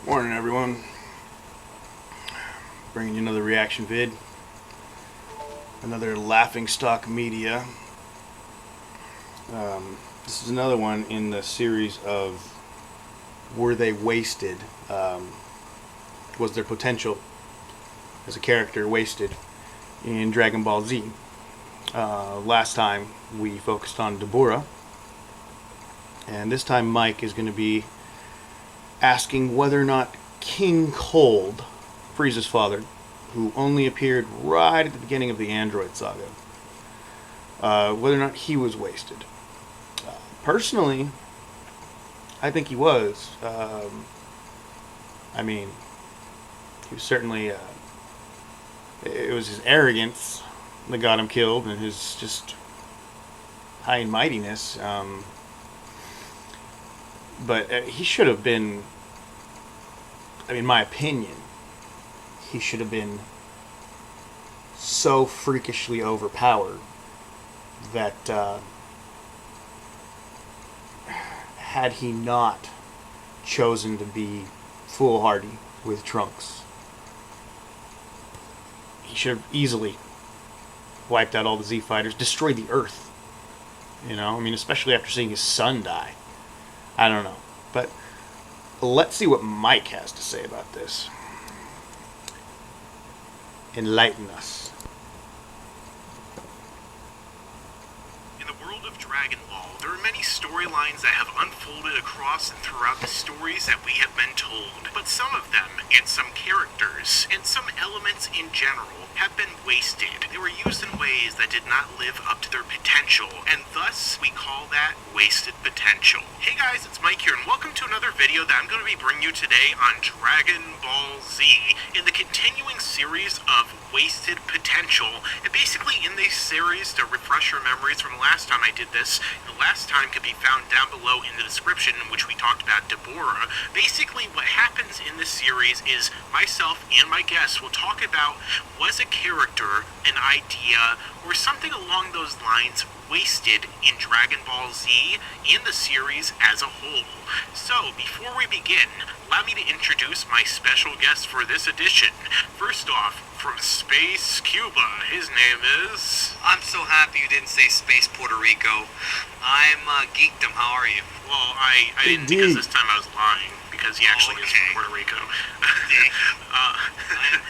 Morning, everyone. Bringing you another reaction vid. Another Laughingstock media. This is another one in the series of Were They Wasted? Was their potential as a character wasted in Dragon Ball Z? Last time we focused on Dabura. And this time Mike is going to be asking whether or not King Cold, Freeza's father, who only appeared right at the beginning of the Android saga, whether or not he was wasted. Personally, I think he was. I mean, he was certainly, it was his arrogance that got him killed, and his just high and mightiness. But he should have been, I mean, in my opinion, he should have been so freakishly overpowered that had he not chosen to be foolhardy with Trunks, he should have easily wiped out all the Z fighters, destroyed the Earth. You know, I mean, especially after seeing his son die. I don't know. But let's see what Mike has to say about this. Enlighten us. In the world of Dragon Ball, there are many storylines that have unfolded across and throughout the stories that we have been told. But some of them, and some characters, and some elements in general, have been wasted. They were used in ways that did not live up to their potential, and thus we call that wasted potential. Hey guys, it's Mike here, and welcome to another video that I'm going to be bringing you today on Dragon Ball Z, in the continuing series of wasted potential. And basically in this series, to refresh your memories from the last time I did this, the last time could be found down below in the description, in which we talked about Dabura. Basically what happens in this series is myself and my guests will talk about, was a character, an idea, or something along those lines wasted in Dragon Ball Z in the series as a whole. So, before we begin, allow me to introduce my special guest for this edition. First off, from Space Cuba, his name is... I'm so happy you didn't say Space Puerto Rico. I'm Geekdom, how are you? Well, I didn't, because this time I was lying, because he actually is from Puerto Rico.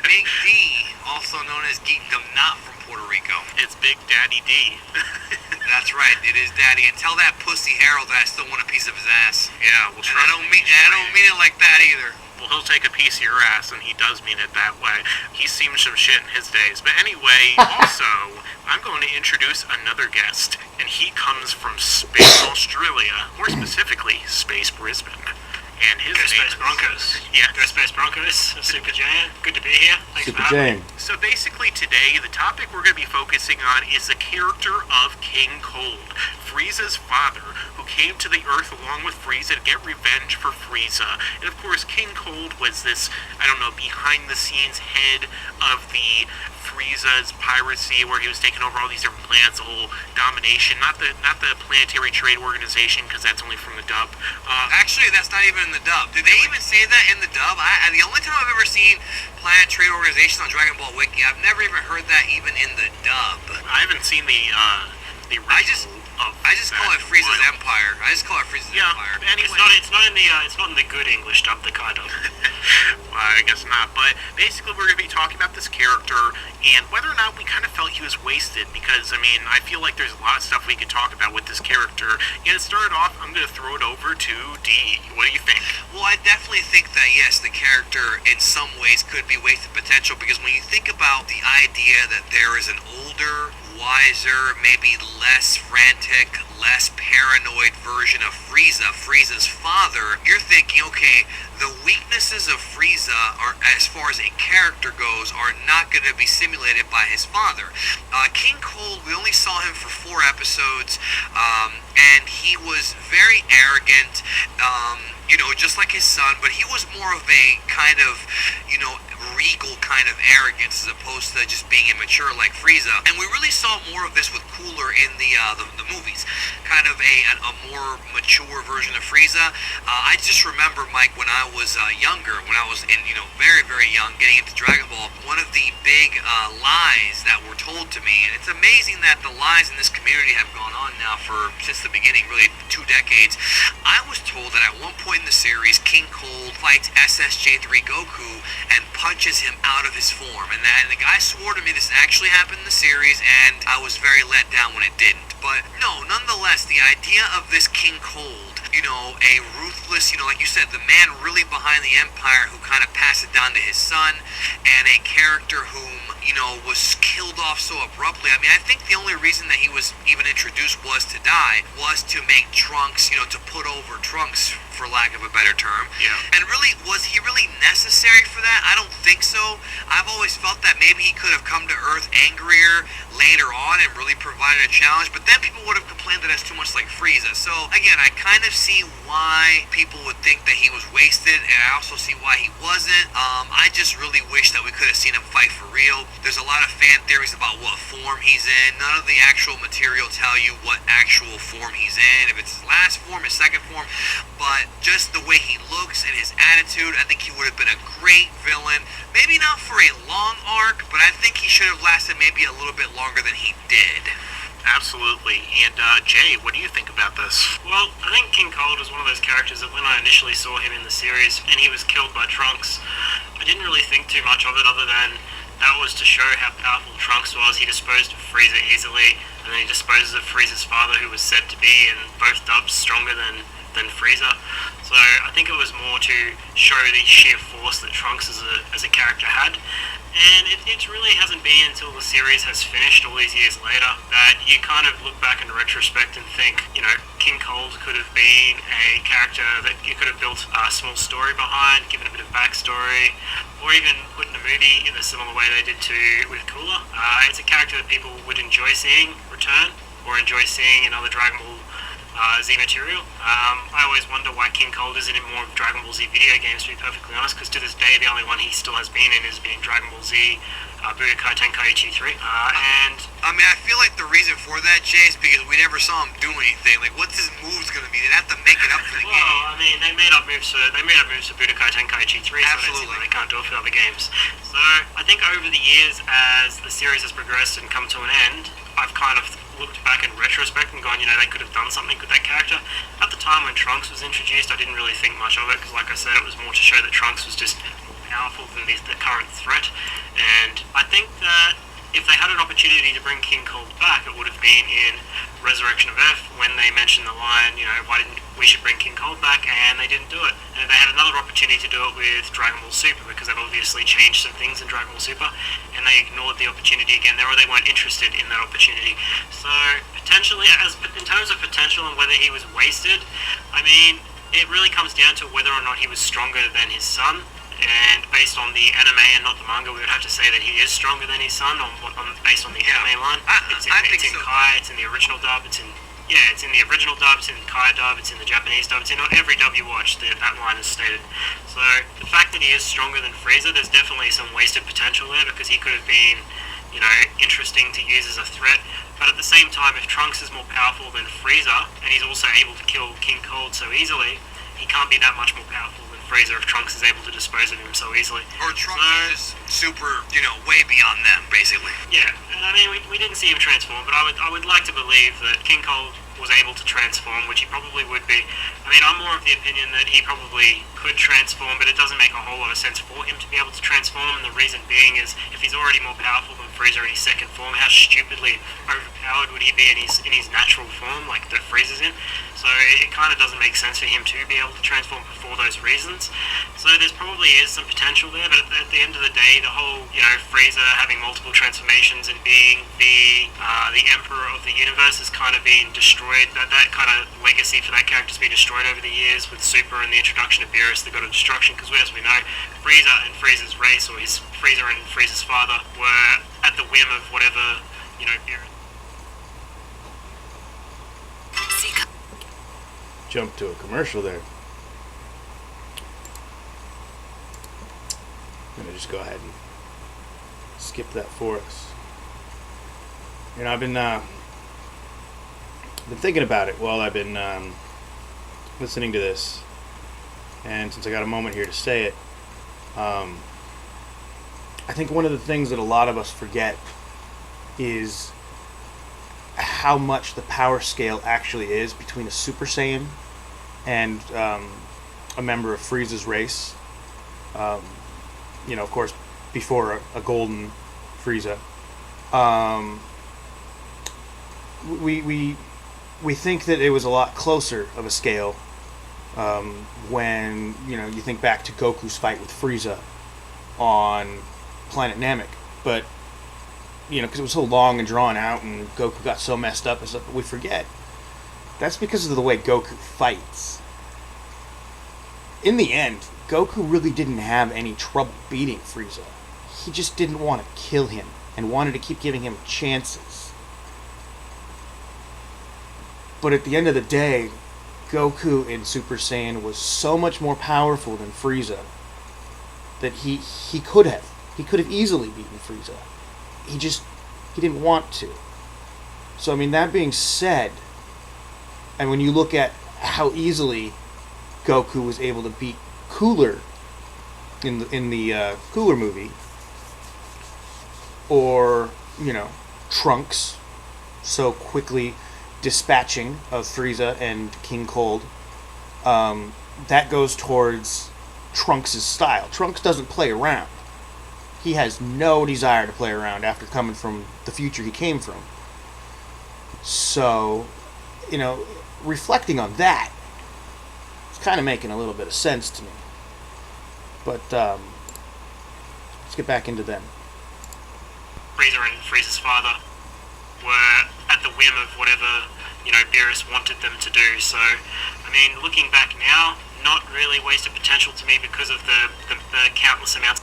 Big D, also known as Geekdom, not from Puerto Rico. It's Big Daddy D. That's right, it is Daddy. And tell that pussy Harold that I still want a piece of his ass. Yeah, well, I don't mean it like that either. Well, he'll take a piece of your ass, and he does mean it that way. He's seen some shit in his days. But anyway, also, I'm going to introduce another guest, and he comes from Space Australia, more specifically, Space Brisbane. And his name Space Broncos. Yeah. Go Space Broncos. Super Jayain. Good to be here. Thanks Super for having me. Jayain. So basically today, the topic we're going to be focusing on is the character of King Cold, Frieza's father, who came to the Earth along with Frieza to get revenge for Frieza. And of course, King Cold was this, I don't know, behind-the-scenes head of the Frieza's piracy, where he was taking over all these different planets, the whole domination, not the Planetary Trade Organization, because that's only from the dub. Actually, that's not even in the dub. Did they even say that in the dub? The only time I've ever seen Planet Trade Organization on Dragon Ball Wiki, I've never even heard that even in the dub. I haven't seen the original. I just call it Frieza's Empire. I just call it Frieza's Empire. Anyway, It's not in the good English dub, the kind of. Well, I guess not. But basically, we're going to be talking about this character and whether or not we kind of felt he was wasted. Because I mean, I feel like there's a lot of stuff we could talk about with this character. And to start off, I'm going to throw it over to D. What do you think? Well, I definitely think that yes, the character in some ways could be wasted potential, because when you think about the idea that there is an older, wiser, maybe less frantic, less paranoid version of Frieza, Frieza's father, you're thinking, okay, the weaknesses of Frieza, are, as far as a character goes, are not going to be simulated by his father. King Cold, we only saw him for 4 episodes, and he was very arrogant, just like his son, but he was more of a kind of, regal kind of arrogance as opposed to just being immature like Frieza. And we really saw more of this with Cooler in the movies. Kind of a more mature version of Frieza. I just remember, Mike, when I was younger, when I was very, very young, getting into Dragon Ball, one of the big lies that were told to me, and it's amazing that the lies in this community have gone on now since the beginning, really 2 decades. I was told that at one point in the series, King Cold fights SSJ3 Goku and punches him out of his form, and the guy swore to me this actually happened in the series, and I was very let down when it didn't. But no, nonetheless, the idea of this King Cold, a ruthless, like you said, the man really behind the Empire who kind of passed it down to his son, and a character whom, was killed off so abruptly. I mean, I think the only reason that he was even introduced was to die, was to make Trunks, to put over Trunks, for lack of a better term. Yeah. And really, was he really necessary for that? I don't think so. I've always felt that maybe he could have come to Earth angrier later on and really provided a challenge, but then people would have complained that it's too much like Frieza. So, again, I kind of see why people would think that he was wasted, and I also see why he wasn't. I just really wish that we could have seen him fight for real. There's a lot of fan theories about what form he's in. None of the actual material tell you what actual form he's in, if it's his last form, his second form, but just the way he looks and his attitude, I think he would have been a great villain. Maybe not for a long arc, but I think he should have lasted maybe a little bit longer than he did. Absolutely. And Jay, what do you think about this? Well, I think King Cold was one of those characters that when I initially saw him in the series and he was killed by Trunks, I didn't really think too much of it other than that was to show how powerful Trunks was. He disposed of Frieza easily, and then he disposes of Frieza's father, who was said to be, in both dubs, stronger than Frieza. So I think it was more to show the sheer force that Trunks as a character had. And it really hasn't been until the series has finished all these years later that you kind of look back in retrospect and think, King Cold could have been a character that you could have built a small story behind, given a bit of backstory, or even put in a movie in a similar way they did with Cooler. It's a character that people would enjoy seeing return, or enjoy seeing in other Dragon Ball Z material. I always wonder why King Cold isn't in more of Dragon Ball Z video games, to be perfectly honest, because to this day the only one he still has been in is being Dragon Ball Z Budokai Tenkaichi 3. And I mean, I feel like the reason for that, Jay, is because we never saw him do anything. Like, what's his moves going to be? They'd have to make it up for the game. Well, I mean, they made up moves for Budokai Tenkaichi 3, so I don't see why they can't do it for other games. So I think over the years, as the series has progressed and come to an end, I've kind of looked back in retrospect and gone, they could have done something with that character. At the time when Trunks was introduced, I didn't really think much of it, because like I said, it was more to show that Trunks was just more powerful than the current threat. And I think that if they had an opportunity to bring King Cold back, it would have been in Resurrection of F, when they mentioned the line, why didn't we should bring King Cold back, and they didn't do it. And they had another opportunity to do it with Dragon Ball Super, because they've obviously changed some things in Dragon Ball Super, and they ignored the opportunity again there, or they weren't interested in that opportunity. So potentially, in terms of potential and whether he was wasted, I mean, it really comes down to whether or not he was stronger than his son. And based on the anime and not the manga, we would have to say that he is stronger than his son based on the anime line. It's in so. Kai, it's in the original dub, it's in the original dub, it's in the Kai dub, it's in the Japanese dub, it's in every dub you watch, that line is stated. So the fact that he is stronger than Frieza, there's definitely some wasted potential there, because he could have been, interesting to use as a threat. But at the same time, if Trunks is more powerful than Frieza, and he's also able to kill King Cold so easily, he can't be that much more powerful than Freezer if Trunks is able to dispose of him so easily. Or Trunks is super, way beyond them, basically. Yeah, and I mean, we didn't see him transform, but I would like to believe that King Cold was able to transform, which he probably would be. I mean, I'm more of the opinion that he probably could transform, but it doesn't make a whole lot of sense for him to be able to transform, and the reason being is, if he's already more powerful than Freezer in his second form, how stupidly overpowered would he be in his natural form, like that Freezer's in? So it kind of doesn't make sense for him to be able to transform for those reasons. So there's probably is some potential there, but at the end of the day, the whole, Freezer having multiple transformations and being the emperor of the universe has kind of been destroyed. That kind of legacy for that character's been destroyed over the years with Super and the introduction of Beerus, the God of Destruction, because as we know, Frieza and Frieza's race, or his Frieza and Frieza's father, were at the whim of whatever, Beerus. Jump to a commercial there. going to just go ahead and skip that for us. You know, I've been thinking about it while I've been listening to this, and since I got a moment here to say it, I think one of the things that a lot of us forget is how much the power scale actually is between a Super Saiyan and a member of Frieza's race. You know, of course, before a golden Frieza. We think that it was a lot closer of a scale when, you know, you think back to Goku's fight with Frieza on Planet Namek. But, you know, because it was so long and drawn out and Goku got so messed up and stuff, but we forget. That's because of the way Goku fights. In the end, Goku really didn't have any trouble beating Frieza. He just didn't want to kill him and wanted to keep giving him chances. But at the end of the day, Goku in Super Saiyan was so much more powerful than Frieza that he could have easily beaten Frieza. He didn't want to. So I mean, that being said, and when you look at how easily Goku was able to beat Cooler in the Cooler movie, or, you know, Trunks so quickly dispatching of Frieza and King Cold, that goes towards Trunks' style. Trunks doesn't play around. He has no desire to play around after coming from the future he came from. So, you know, reflecting on that, it's kind of making a little bit of sense to me. But let's get back into them. Frieza and Frieza's father were at the whim of whatever, you know, Beerus wanted them to do. So, I mean, looking back now, not really wasted potential to me because of the countless amounts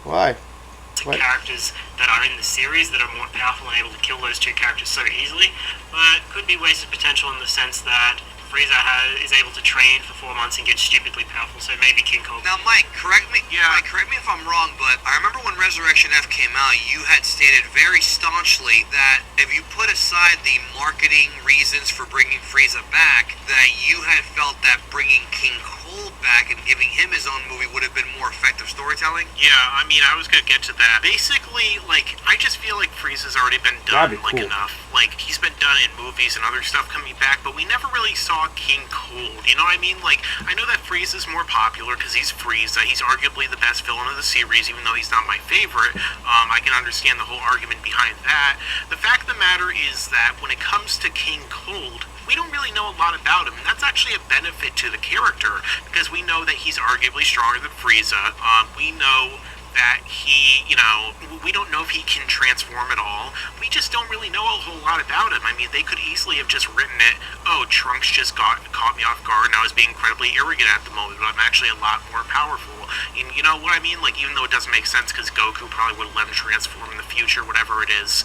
Why? of characters that are in the series that are more powerful and able to kill those two characters so easily, but could be wasted potential in the sense that Frieza is able to train for 4 months and get stupidly powerful, so maybe King Cold. Now, Mike, correct me. Yeah, Mike, correct me if I'm wrong, but I remember when Resurrection F came out, you had stated very staunchly that if you put aside the marketing reasons for bringing Frieza back, that you had felt that bringing King Cold back and giving him his own movie would have been more effective storytelling. Yeah, I mean, I was gonna get to that. Basically, like, I just feel like Frieza's already been done, like, enough. Like, he's been done in movies and other stuff coming back, but we never really saw King Cold, you know what I mean? Like, I know that Frieza's more popular because he's Frieza. He's arguably the best villain of the series, even though he's not my favorite. I can understand the whole argument behind that. The fact of the matter is that when it comes to King Cold, we don't really know a lot about him, and that's actually a benefit to the character, because we know that he's arguably stronger than Frieza. We know that he, you know, we don't know if he can transform at all. We just don't really know a whole lot about him. I mean, they could easily have just written it, oh, Trunks just caught me off guard and I was being incredibly arrogant at the moment, but I'm actually a lot more powerful. And you know what I mean? Like, even though it doesn't make sense because Goku probably would let him transform in the future, whatever it is.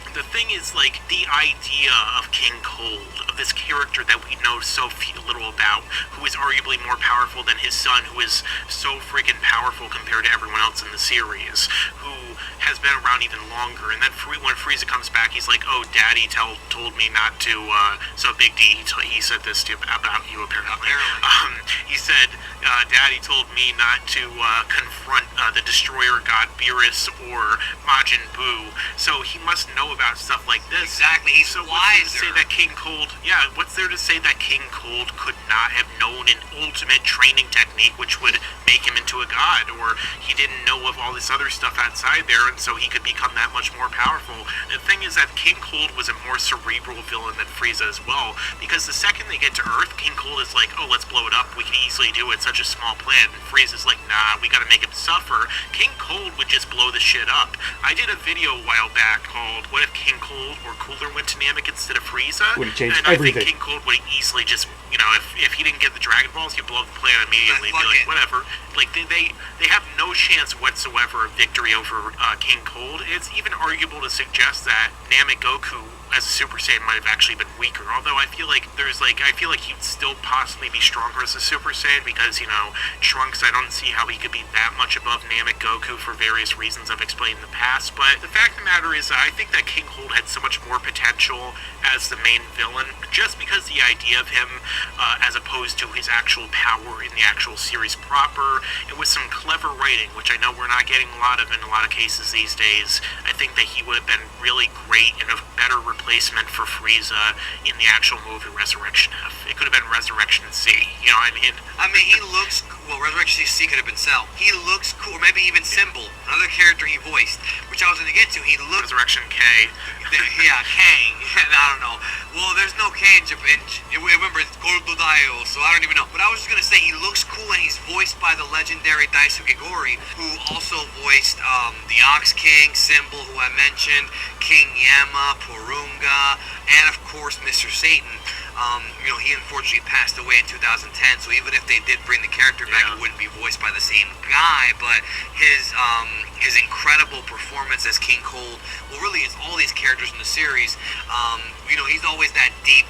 The thing is, like, the idea of King Cold, of this character that we know so little about, who is arguably more powerful than his son, who is so freaking powerful compared to everyone else in the series, who has been around even longer. And then when Frieza comes back, he's like, oh, Daddy told me not to, so Big D, he said this about you apparently. He said, Daddy told me not to confront the Destroyer God Beerus or Majin Buu, so he must know about stuff like this. Exactly, he's so wiser. What's there to say that King Cold could not have known an ultimate training technique which would make him into a god, or he didn't know of all this other stuff outside there, and so he could become that much more powerful. The thing is that King Cold was a more cerebral villain than Frieza as well, because the second they get to Earth, King Cold is like, oh, let's blow it up, we can easily do it, such a small plan. And Frieza's like, nah, we gotta make him suffer. King Cold would just blow the shit up. I did a video a while back called, what if King Cold or Cooler went to Namek instead of Frieza? Would have changed and everything. I think King Cold would easily just You know, if he didn't get the Dragon Balls, he'd blow up the planet immediately. Fuck Be like, it. whatever. Like they have no chance whatsoever of victory over King Cold. It's even arguable to suggest that Namek Goku as a Super Saiyan might have actually been weaker. Although I feel like he'd still possibly be stronger as a Super Saiyan because, you know, Trunks, I don't see how he could be that much above Namek Goku for various reasons I've explained in the past. But the fact of the matter is, I think that King Cold had so much more potential as the main villain, just because the idea of him, as opposed to his actual power in the actual series proper, and with some clever writing, which I know we're not getting a lot of in a lot of cases these days, I think that he would have been really great and a better replacement for Freeza in the actual movie Resurrection F. It could have been Resurrection C. You know what I mean? He looks well. Resurrection C could have been Cell. He looks cool, or maybe even Symbol, another character he voiced, which I was going to get to. He looks Resurrection K. Yeah, Kang. I don't know. Well, there's no K in Japan. Remember, it's Gordodaio, so I don't even know. But I was just gonna say he looks cool, and he's voiced by the legendary Daisuke Gori, who also voiced the Ox King, Symbol, who I mentioned, King Yama, Porunga, and of course Mr. Satan. You know, he unfortunately passed away in 2010, so even if they did bring the character back, it wouldn't be voiced by the same guy. But his incredible performance as King Cold, well, really, it's all these characters in the series. You know, he's always that deep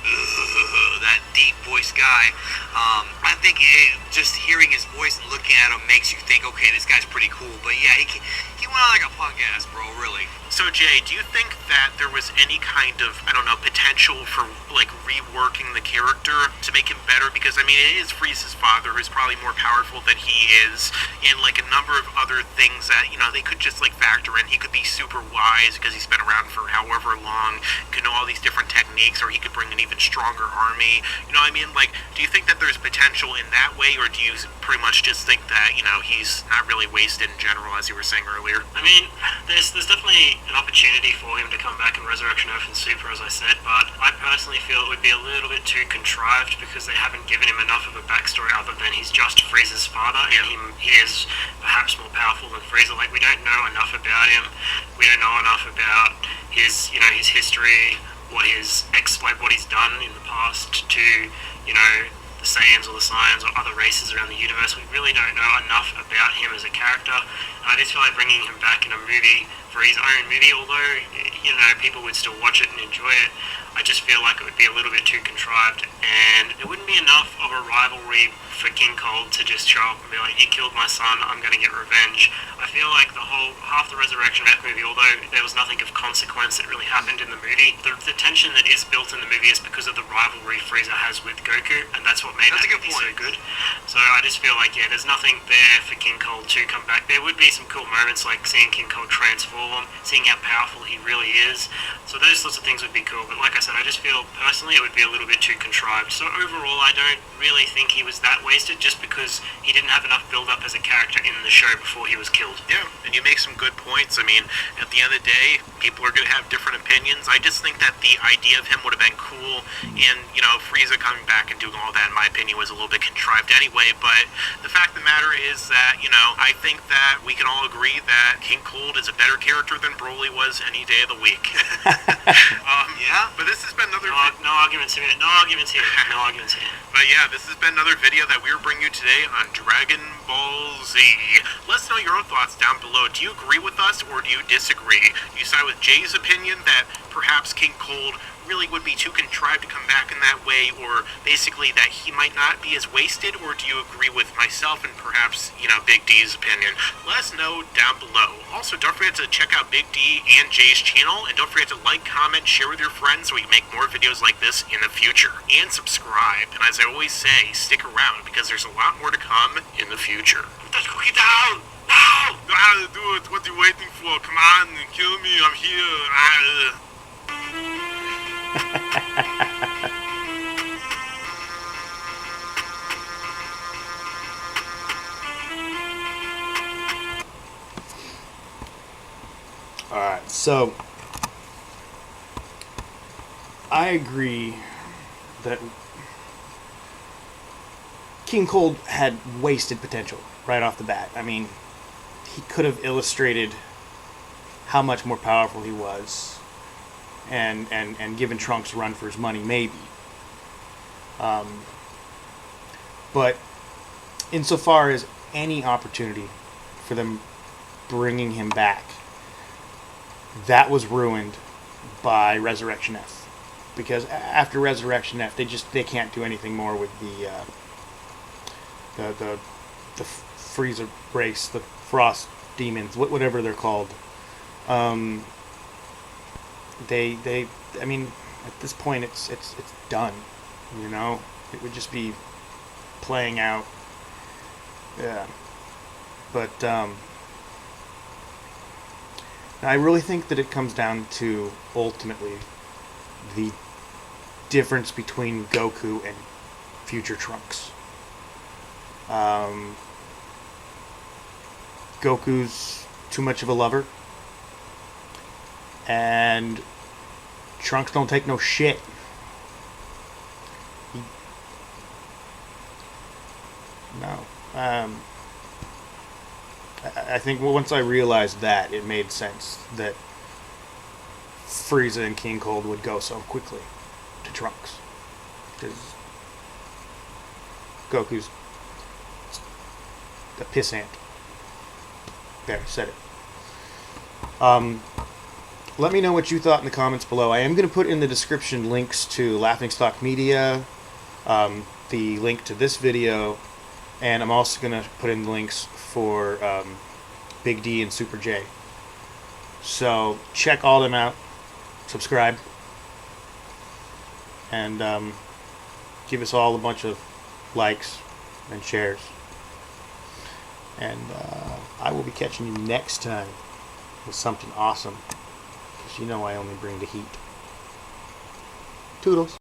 voice guy. I think just hearing his voice and looking at him makes you think, okay, this guy's pretty cool. But yeah, he went on like a punk ass, bro, really. So Jay, do you think that there was any kind of, I don't know, potential for like reworking the character to make him better? Because I mean, it is Frieza's father, who's probably more powerful than he is, and like a number of other things that, you know, they could just like factor in. He could be super wise because he's been around for however long, could know all these different techniques, or he could bring an even stronger army. You know what I mean? Like, do you think that there's potential in that way, or do you pretty much just think that, you know, he's not really wasted in general, as you were saying earlier? I mean, there's definitely an opportunity for him to come back in Resurrection Earth and Super, as I said, but I personally feel it would be a little bit too contrived because they haven't given him enough of a backstory other than he's just Frieza's father, and he is perhaps more powerful than Frieza. Like, we don't know enough about him. We don't know enough about his, you know, his history, what he's done in the past to, you know, the Saiyans or the Saiyans or other races around the universe. We really don't know enough about him as a character. And I just feel like bringing him back in a movie for his own movie, although, you know, people would still watch it and enjoy it, I just feel like it would be a little bit too contrived, and there wouldn't be enough of a rivalry for King Cold to just show up and be like, you killed my son, I'm going to get revenge. I feel like half the Resurrection F movie, although there was nothing of consequence that really happened in the movie, the tension that is built in the movie is because of the rivalry Frieza has with Goku, and that's what made that movie so good. So I just feel like, yeah, there's nothing there for King Cold to come back. There would be some cool moments like seeing King Cold transform, seeing how powerful he really is. So those sorts of things would be cool, but like I said, I just feel personally it would be a little bit too contrived. So overall, I don't really think he was that wasted just because he didn't have enough build-up as a character in the show before he was killed. Yeah, and you make some good points. I mean, at the end of the day, people are going to have different opinions. I just think that the idea of him would have been cool, and, you know, Frieza coming back and doing all that, in my opinion, was a little bit contrived anyway, but the fact of the matter is that, you know, I think that we can all agree that King Cold is a better character than Broly was any day of the week. Yeah? But this has been another... No arguments here. No arguments here. No arguments here. But yeah, this has been another video that we were bringing you today on Dragon Ball Z. Let us know your own thoughts down below. Do you agree with us or do you disagree? Do you side with Jay's opinion that perhaps King Cold really would be too contrived to come back in that way, or basically that he might not be as wasted, or do you agree with myself and perhaps, you know, Big D's opinion? Let us know down below. Also, don't forget to check out Big D and Jay's channel, and don't forget to like, comment, share with your friends so we can make more videos like this in the future. And subscribe. And as I always say, stick around because there's a lot more to come in the future. Put that cookie down! No! Gotta do it. What are you waiting for? Come on, kill me. I'm here. Alright, so I agree that King Cold had wasted potential right off the bat. I mean, he could have illustrated how much more powerful he was and given Trunks a run for his money, maybe. But insofar as any opportunity for them bringing him back, that was ruined by Resurrection F. Because after Resurrection F, they can't do anything more with the Freeza race, the Frost demons, whatever they're called. I mean, at this point, it's done. You know, it would just be playing out. Yeah, but I really think that it comes down to ultimately the difference between Goku and future Trunks. Goku's too much of a lover, and Trunks don't take no shit. No. I think once I realized that, it made sense that Frieza and King Cold would go so quickly to Trunks. Because Goku's a pissant. There, said it. Let me know what you thought in the comments below. I am going to put in the description links to Laughingstock Media, the link to this video, and I'm also going to put in links for Big D and Super J. So check all them out, subscribe, and give us all a bunch of likes and shares. And I will be catching you next time with something awesome, because you know I only bring the heat. Toodles.